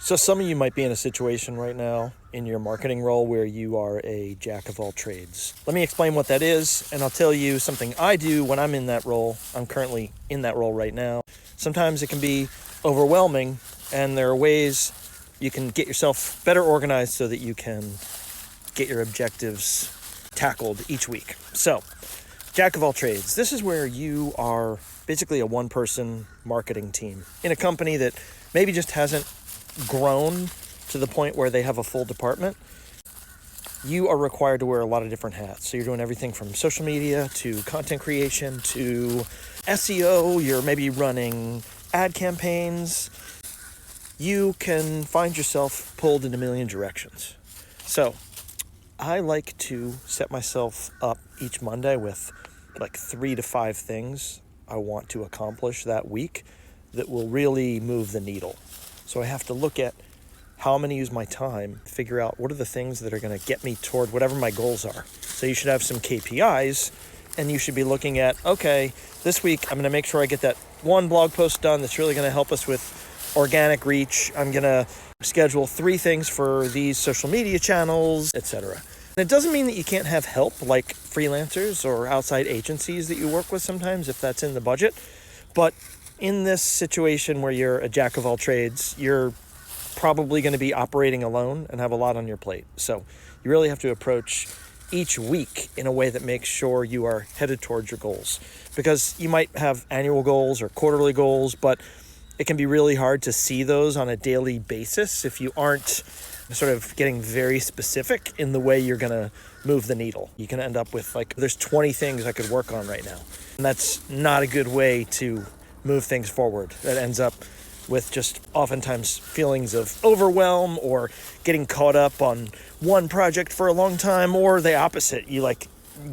So some of you might be in a situation right now in your marketing role where you are a jack of all trades. Let me explain what that is, and I'll tell you something I do when I'm in that role. I'm currently in that role right now. Sometimes it can be overwhelming, and there are ways you can get yourself better organized so that you can get your objectives tackled each week. So, jack of all trades. This is where you are basically a one-person marketing team in a company that maybe just hasn't grown to the point where they have a full department. You are required to wear a lot of different hats. So you're doing everything from social media to content creation to SEO. You're maybe running ad campaigns. You can find yourself pulled in a million directions. So I like to set myself up each Monday with like 3 to 5 things I want to accomplish that week that will really move the needle. So I have to look at how I'm going to use my time, figure out what are the things that are going to get me toward whatever my goals are. So you should have some KPIs, and you should be looking at, okay, this week I'm going to make sure I get that one blog post done that's really going to help us with organic reach. I'm going to schedule 3 things for these social media channels, etc. And it doesn't mean that you can't have help like freelancers or outside agencies that you work with sometimes if that's in the budget. But in this situation where you're a jack of all trades, you're probably going to be operating alone and have a lot on your plate. So you really have to approach each week in a way that makes sure you are headed towards your goals. Because you might have annual goals or quarterly goals, but it can be really hard to see those on a daily basis if you aren't sort of getting very specific in the way you're going to move the needle. You can end up with like, there's 20 things I could work on right now. And that's not a good way to move things forward. That ends up with just oftentimes feelings of overwhelm or getting caught up on one project for a long time, or the opposite. You like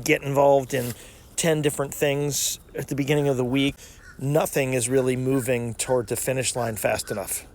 get involved in 10 different things at the beginning of the week. Nothing is really moving toward the finish line fast enough.